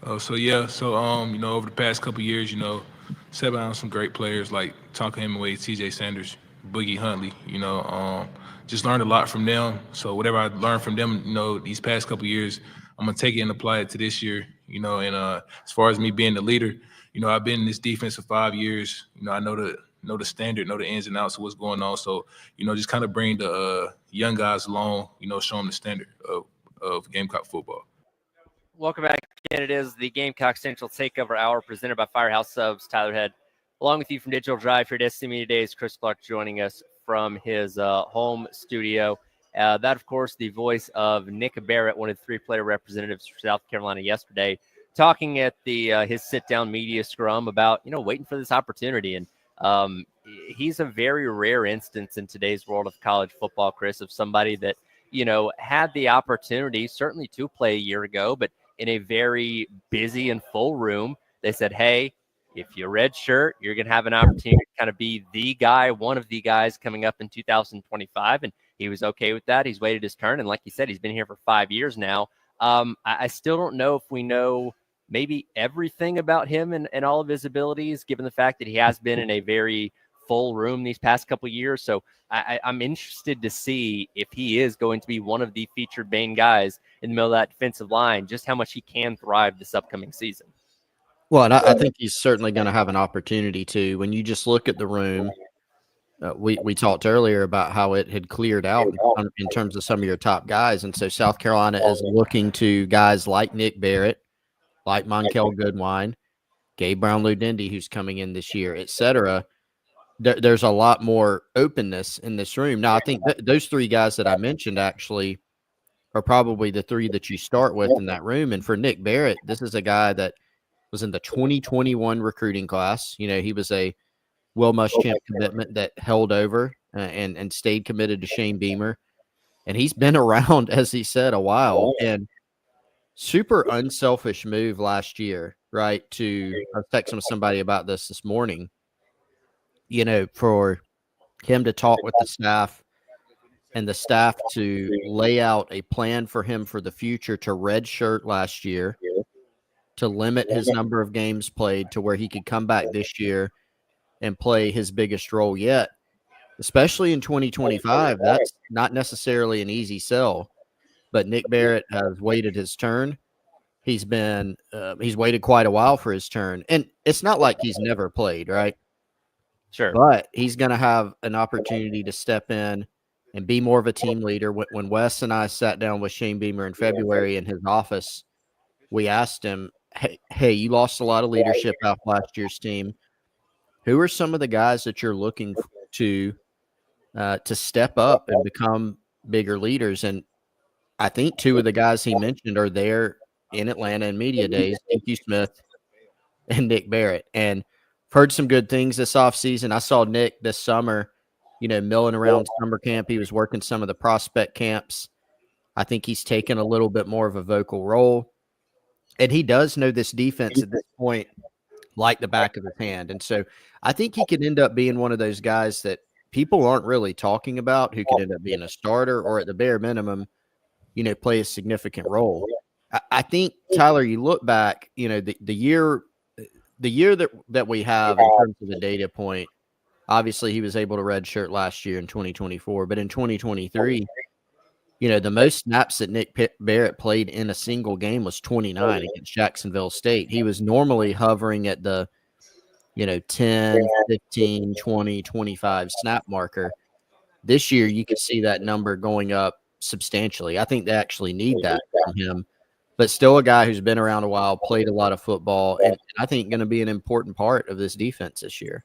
Over the past couple years, sat down some great players like Tonka Hemingway, T.J. Sanders, Boogie Huntley. Just learned a lot from them. So whatever I learned from them, these past couple years, I'm gonna take it and apply it to this year. And as far as me being the leader, I've been in this defense for 5 years. I know the standard, know the ins and outs of what's going on. So just kind of bring the young guys along. Show them the standard of Gamecock football. Welcome back. And it is the Gamecock Central Takeover Hour presented by Firehouse Subs. Tyler Head, along with you from Digital Drive here at SCME today is Chris Clark joining us from his home studio. That, of course, the voice of Nick Barrett, one of the three-player representatives for South Carolina yesterday, talking at the his sit-down media scrum about, waiting for this opportunity. And he's a very rare instance in today's world of college football, Chris, of somebody that, had the opportunity certainly to play a year ago, but in a very busy and full room, they said, hey, if you're red shirt, you're going to have an opportunity to kind of be the guy, one of the guys coming up in 2025. And he was okay with that. He's waited his turn. And like you said, he's been here for 5 years now. I still don't know if we know maybe everything about him and all of his abilities, given the fact that he has been in a very full room these past couple of years. So I'm interested to see if he is going to be one of the featured main guys in the middle of that defensive line, just how much he can thrive this upcoming season. Well, and I think he's certainly going to have an opportunity to. When you just look at the room, we talked earlier about how it had cleared out in terms of some of your top guys. And so South Carolina is looking to guys like Nick Barrett, like Monkel Goodwine, Gabe Brown-Ludindy, who's coming in this year, et cetera. There's a lot more openness in this room. Now, I think those three guys that I mentioned actually are probably the three that you start with in that room. And for Nick Barrett, this is a guy that was in the 2021 recruiting class. He was a Will Muschamp commitment that held over and stayed committed to Shane Beamer. And he's been around, as he said, a while. And super unselfish move last year, right? I was texting with somebody about this morning. For him to talk with the staff and the staff to lay out a plan for him for the future to redshirt last year, to limit his number of games played to where he could come back this year and play his biggest role yet, especially in 2025. That's not necessarily an easy sell, but Nick Barrett has waited his turn. He's waited quite a while for his turn, and it's not like he's never played, right? Sure. But he's going to have an opportunity to step in and be more of a team leader. When Wes and I sat down with Shane Beamer in February in his office, we asked him, hey, you lost a lot of leadership off last year's team. Who are some of the guys that you're looking to step up and become bigger leaders? And I think two of the guys he mentioned are there in Atlanta in media days, DQ Smith and Nick Barrett. And I've heard some good things this offseason. I saw Nick this summer, milling around summer camp. He was working some of the prospect camps. I think he's taken a little bit more of a vocal role. And he does know this defense at this point like the back of his hand. And so I think he could end up being one of those guys that people aren't really talking about, who could end up being a starter or at the bare minimum, play a significant role. I think, Tyler, you look back, the year that we have in terms of the data point, obviously he was able to redshirt last year in 2024, but in 2023, the most snaps that Nick Barrett played in a single game was 29 against Jacksonville State. He was normally hovering at the, 10, 15, 20, 25 snap marker. This year, you could see that number going up substantially. I think they actually need that from him. But still a guy who's been around a while, played a lot of football, and I think going to be an important part of this defense this year.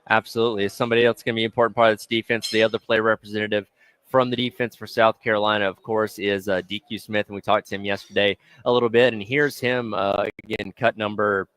Absolutely. Somebody else going to be an important part of this defense. The other player representative from the defense for South Carolina, of course, is DQ Smith, and we talked to him yesterday a little bit. And here's him, again, cut number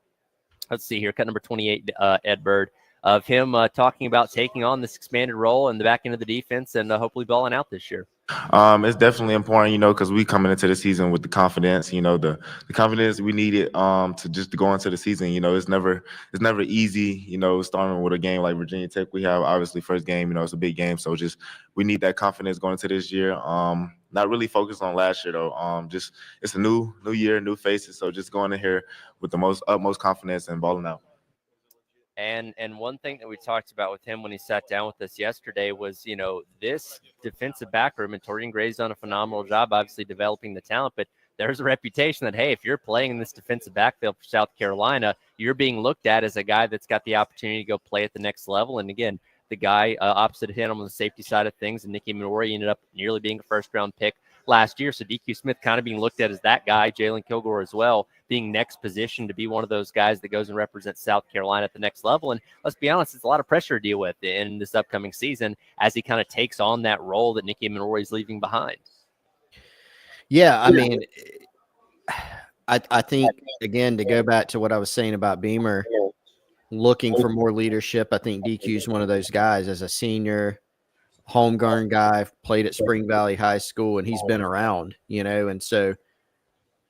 28, Ed Bird, of him talking about taking on this expanded role in the back end of the defense and hopefully balling out this year. It's definitely important, because we coming into the season with the confidence, the confidence we needed to go into the season. It's never easy, starting with a game like Virginia Tech. We have obviously first game, it's a big game. So just we need that confidence going into this year. Not really focused on last year though. Just it's a new year, new faces. So just going in here with the utmost confidence and balling out. And one thing that we talked about with him when he sat down with us yesterday was, this defensive back room, and Torian Gray's done a phenomenal job, obviously developing the talent, but there's a reputation that, hey, if you're playing in this defensive backfield for South Carolina, you're being looked at as a guy that's got the opportunity to go play at the next level. And again, the guy opposite him on the safety side of things, and Nicky Minori ended up nearly being a first-round pick last year. So DQ Smith kind of being looked at as that guy, Jalen Kilgore as well, being next position to be one of those guys that goes and represents South Carolina at the next level. And let's be honest, it's a lot of pressure to deal with in this upcoming season as he kind of takes on that role that Nicky Minori is leaving behind. Yeah, I mean, I think, again, to go back to what I was saying about Beamer looking for more leadership, I think DQ is one of those guys as a senior, homegrown guy, played at Spring Valley High School, and he's been around, and so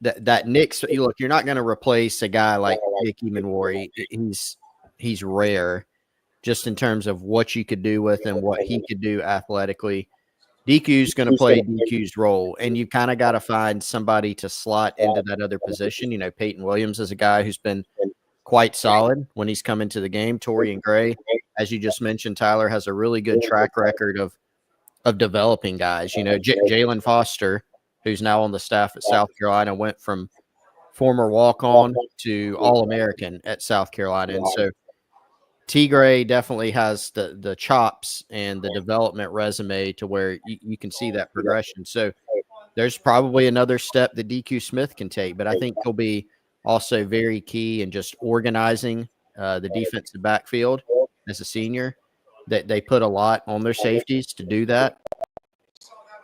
that Nick's look, you're not going to replace a guy like Nicky Minori. He's rare just in terms of what you could do with him, what he could do athletically. DQ's going to play DQ's role, and you kind of got to find somebody to slot into that other position. Peyton Williams is a guy who's been quite solid when he's come into the game. Torian Gray, as you just mentioned, Tyler, has a really good track record of developing guys. Jalen Foster, who's now on the staff at South Carolina, went from former walk-on to All-American at South Carolina. And so T. Gray definitely has the chops and the development resume to where you can see that progression. So there's probably another step that DQ Smith can take, but I think he'll be also very key in just organizing the defensive backfield as a senior. That they put a lot on their safeties to do that.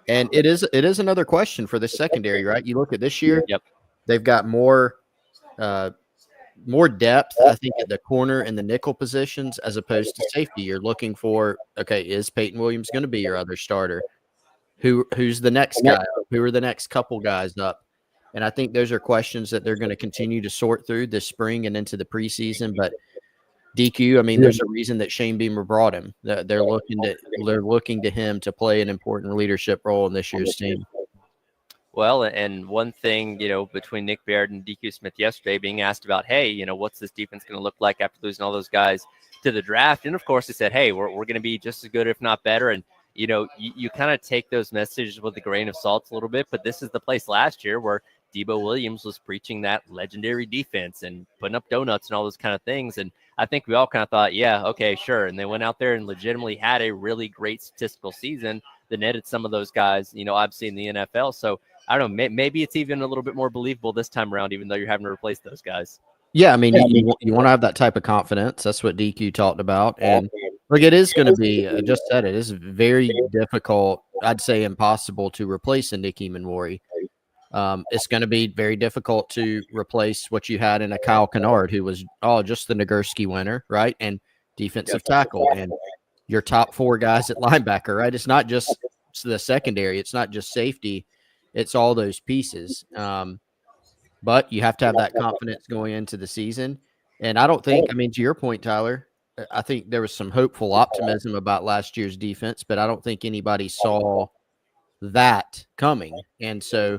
And it is another question for the secondary, right? You look at this year, Yep. They've got more depth, I think, at the corner and the nickel positions as opposed to safety. You're looking for, okay, is Peyton Williams going to be your other starter? Who's the next guy up? Who are the next couple guys up? And I think those are questions that they're going to continue to sort through this spring and into the preseason. But DQ, I mean, there's a reason that Shane Beamer brought him. They're looking to him to play an important leadership role in this year's team. Well, and one thing, between Nick Baird and DQ Smith yesterday being asked about, hey, what's this defense going to look like after losing all those guys to the draft? And of course, they said, hey, we're going to be just as good, if not better. And, you kind of take those messages with a grain of salt a little bit. But this is the place last year where Debo Williams was preaching that legendary defense and putting up donuts and all those kind of things. And I think we all kind of thought, yeah, okay, sure. And they went out there and legitimately had a really great statistical season that netted some of those guys, obviously in the NFL. So I don't know, maybe it's even a little bit more believable this time around, even though you're having to replace those guys. Yeah, I mean, you want to have that type of confidence. That's what DQ talked about. And look, it is going to be, I just said it is very difficult, I'd say impossible to replace a Nicky Minori. It's going to be very difficult to replace what you had in a Kyle Kennard, who was just the Nagurski winner, right? And defensive tackle, and your top four guys at linebacker, right? It's not just the secondary. It's not just safety. It's all those pieces. But you have to have that confidence going into the season. And I don't think, I mean, to your point, Tyler, I think there was some hopeful optimism about last year's defense, but I don't think anybody saw that coming. And so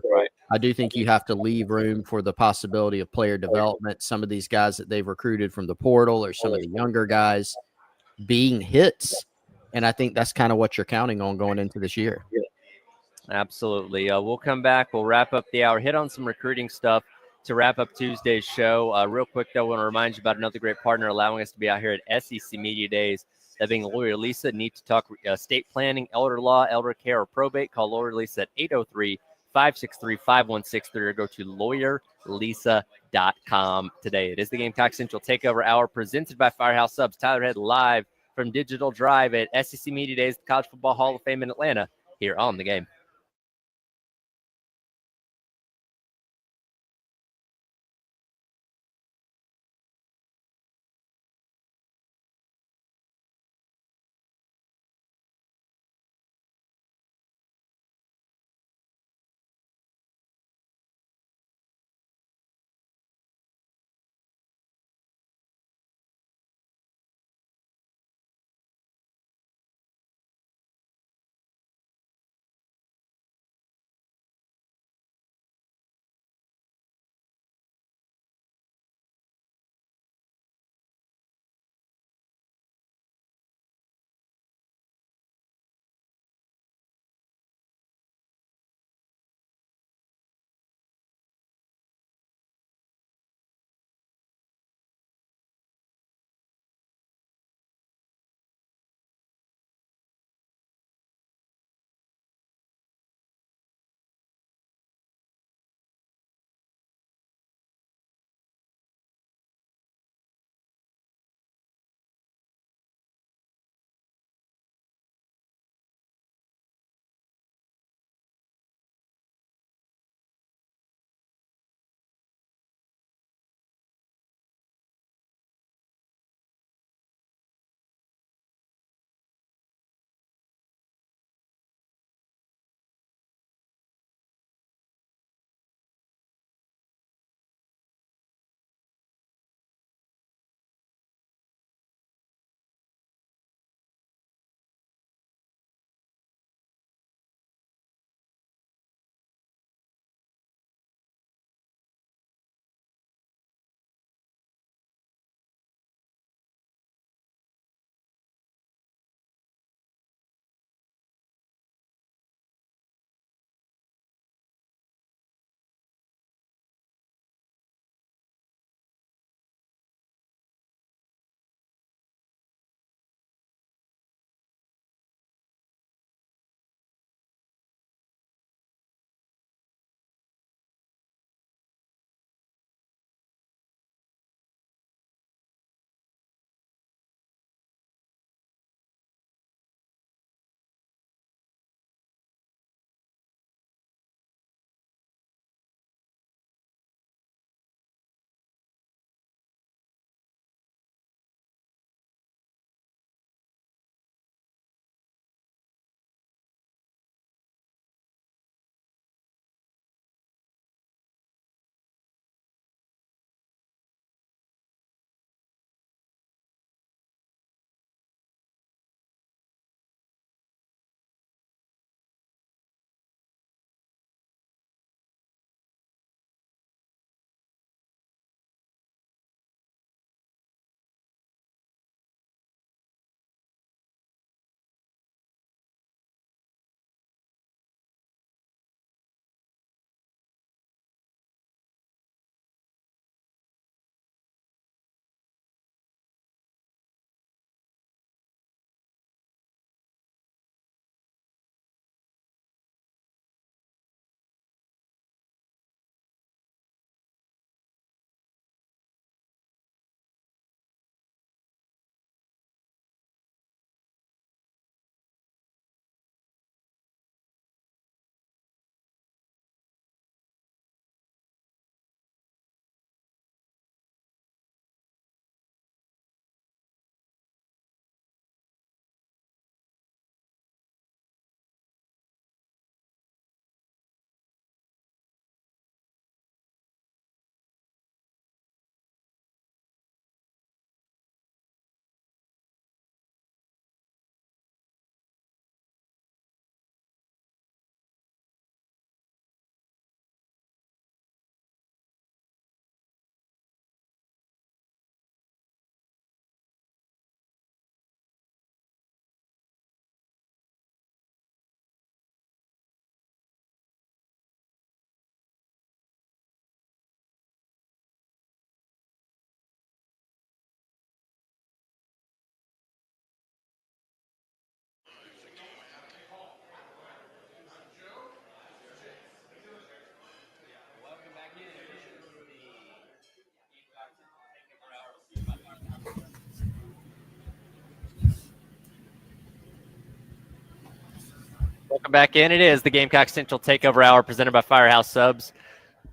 I do think you have to leave room for the possibility of player development. Some of these guys that they've recruited from the portal or some of the younger guys being hits. And I think that's kind of what you're counting on going into this year. Absolutely. We'll come back. We'll wrap up the hour, hit on some recruiting stuff to wrap up Tuesday's show. Real quick, though, I want to remind you about another great partner allowing us to be out here at SEC Media Days. That being Lawyer Lisa. Need to talk estate planning, elder law, elder care, or probate? Call Lawyer Lisa at 803-563-5163 or go to lawyerlisa.com today. It is the Gamecock Central Takeover Hour presented by Firehouse Subs. Tyler Head live from Digital Drive at SEC Media Days, the College Football Hall of Fame in Atlanta, here on The Game. Welcome back in. It is the Gamecock Central Takeover Hour presented by Firehouse Subs.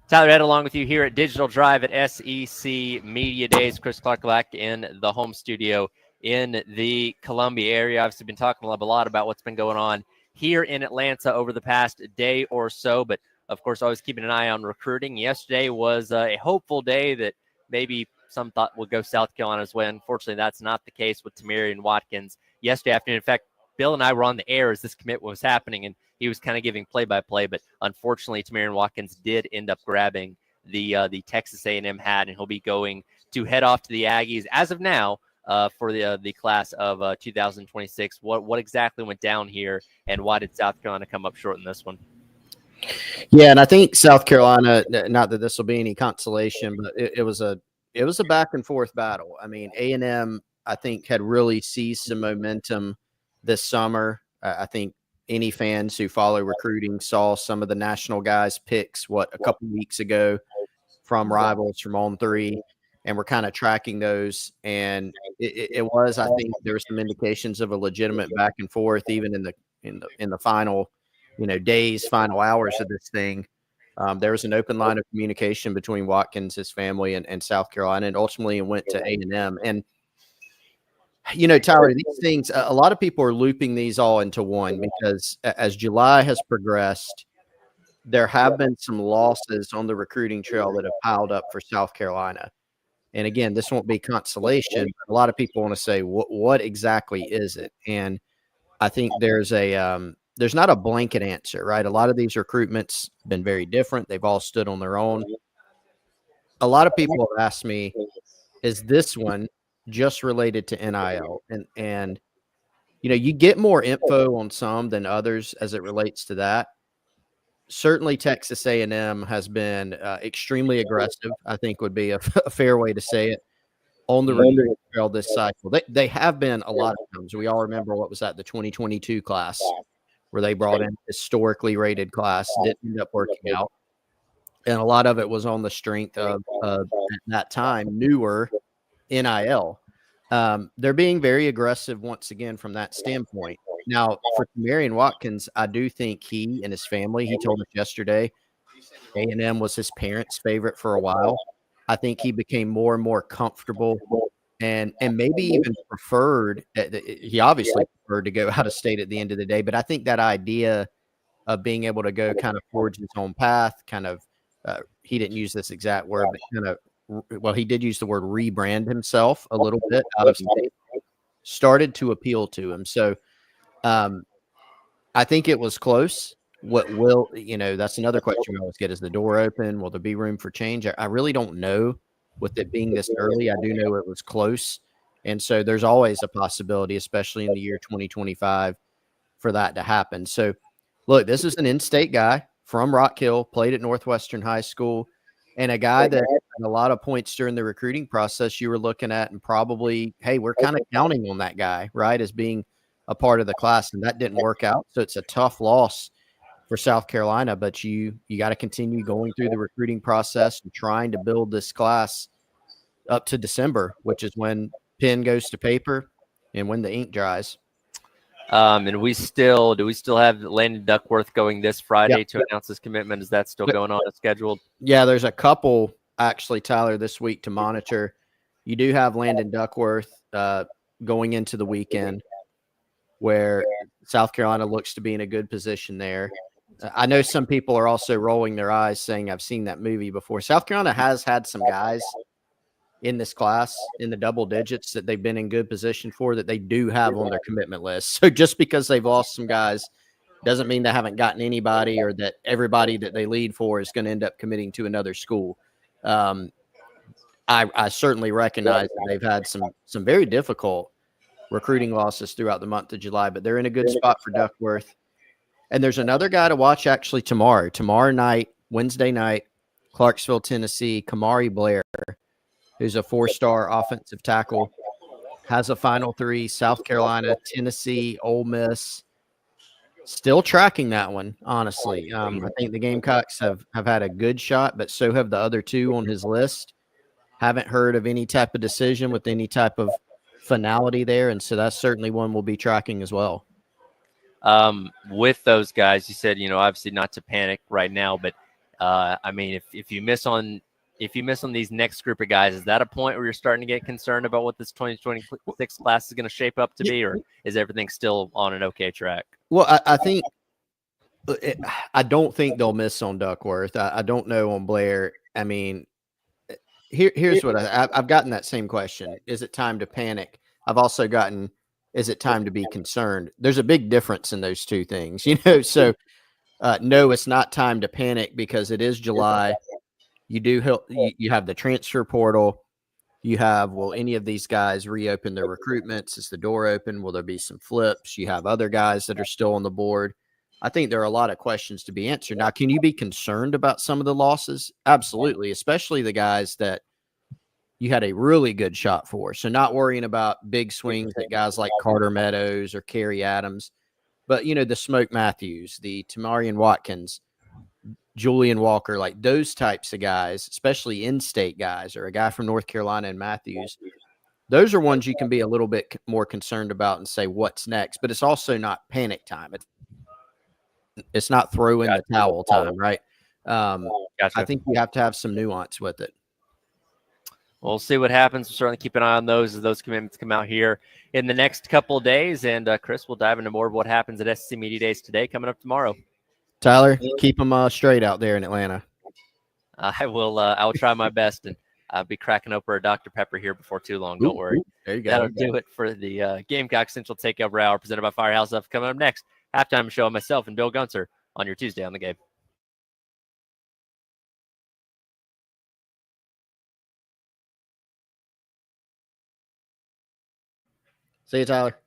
Tyler Ed along with you here at Digital Drive at SEC Media Days. Chris Clark back in the home studio in the Columbia area. Obviously been talking a lot about what's been going on here in Atlanta over the past day or so, but of course always keeping an eye on recruiting. Yesterday was a hopeful day that maybe some thought would go South Carolina's way. Unfortunately, that's not the case with Tamarian Watkins yesterday afternoon. In fact, Bill and I were on the air as this commit was happening, and he was kind of giving play-by-play, but unfortunately, Tamarian Watkins did end up grabbing the Texas A&M hat, and he'll be going to head off to the Aggies as of now for the class of 2026. What exactly went down here, and why did South Carolina come up short in this one? Yeah, and I think South Carolina, not that this will be any consolation, but it was a back and forth battle. I mean, A&M, I think, had really seized some momentum this summer. I think any fans who follow recruiting saw some of the national guys' picks, a couple weeks ago from rivals from On3, and we're kind of tracking those. And it was, I think, there were some indications of a legitimate back and forth, even in the final, days, final hours of this thing. There was an open line of communication between Watkins, his family, and South Carolina, and ultimately it went to A&M. And Tyler, these things, a lot of people are looping these all into one because as July has progressed, there have been some losses on the recruiting trail that have piled up for South Carolina. And again, this won't be consolation. But a lot of people want to say, what exactly is it? And I think there's not a blanket answer, right? A lot of these recruitments have been very different. They've all stood on their own. A lot of people have asked me, is this one just related to NIL? And you get more info on some than others as it relates to that. Certainly Texas A&M has been extremely aggressive, I think would be a fair way to say it, on the recruiting trail this cycle. They have been a lot of times. We all remember what was that, the 2022 class, where they brought in historically rated class, didn't end up working out. And a lot of it was on the strength of at that time, newer NIL. They're being very aggressive once again from that standpoint. Now, for Tamarian Watkins, I do think he and his family, he told us yesterday, A&M was his parents' favorite for a while. I think he became more and more comfortable and maybe even preferred. He obviously preferred to go out of state at the end of the day, but I think that idea of being able to go kind of forge his own path, kind of, he didn't use this exact word, but kind of, he did use the word rebrand himself a little bit out of state, started to appeal to him. So I think it was close. That's another question we always get. Is the door open? Will there be room for change? I really don't know with it being this early. I do know it was close. And so there's always a possibility, especially in the year 2025, for that to happen. So look, this is an in-state guy from Rock Hill, played at Northwestern High School, and a guy that had a lot of points during the recruiting process you were looking at and probably, hey, we're kind of counting on that guy, right, as being a part of the class, and that didn't work out. So it's a tough loss for South Carolina, but you got to continue going through the recruiting process and trying to build this class up to December, which is when pen goes to paper and when the ink dries. And do we still have Landon Duckworth going this Friday to announce his commitment? Is that still going on as scheduled? Yeah, there's a couple actually, Tyler, this week to monitor. You do have Landon Duckworth going into the weekend, where South Carolina looks to be in a good position there. I know some people are also rolling their eyes saying, I've seen that movie before. South Carolina has had some guys in this class in the double digits that they've been in good position for, that they do have on their commitment list. So just because they've lost some guys doesn't mean they haven't gotten anybody, or that everybody that they lead for is going to end up committing to another school. I certainly recognize that they've had some very difficult recruiting losses throughout the month of July, but they're in a good spot for Duckworth. And there's another guy to watch actually tomorrow night, Wednesday night, Clarksville, Tennessee, Kamari Blair, who's a 4-star offensive tackle, has a Final Three, South Carolina, Tennessee, Ole Miss. Still tracking that one, honestly. I think the Gamecocks have had a good shot, but so have the other two on his list. Haven't heard of any type of decision with any type of finality there, and so that's certainly one we'll be tracking as well. with those guys, you said, obviously not to panic right now, but I mean, if you miss on these next group of guys, is that a point where you're starting to get concerned about what this 2026 class is going to shape up to be, or is everything still on an okay track? Well, I think I don't think they'll miss on Duckworth. I don't know on Blair. I mean, here's what I've gotten that same question. Is it time to panic? I've also gotten, is it time to be concerned? There's a big difference in those two things, So, no, it's not time to panic because it is July. You have the transfer portal. You have, will any of these guys reopen their recruitments? Is the door open? Will there be some flips? You have other guys that are still on the board. I think there are a lot of questions to be answered. Now, can you be concerned about some of the losses? Absolutely, especially the guys that you had a really good shot for. So not worrying about big swings at guys like Carter Meadows or Kerry Adams, but, the Smoke Matthews, the Tamarian Watkins, Julian Walker, like those types of guys, especially in-state guys, or a guy from North Carolina and Matthews, those are ones you can be a little bit more concerned about and say, what's next? But it's also not panic time. It's not throw in the towel time, right? I think you have to have some nuance with it. We'll see what happens. We'll certainly keep an eye on those as those commitments come out here in the next couple of days. And Chris, we'll dive into more of what happens at SEC Media Days today, coming up tomorrow. Tyler, keep them straight out there in Atlanta. I will try my best, and I'll be cracking open a Dr. Pepper here before too long. Don't worry. There you go. That'll do it for the Gamecock Central Takeover Hour presented by Firehouse Up. Coming up next, halftime show of myself and Bill Gunter on your Tuesday on the Game. See you, Tyler.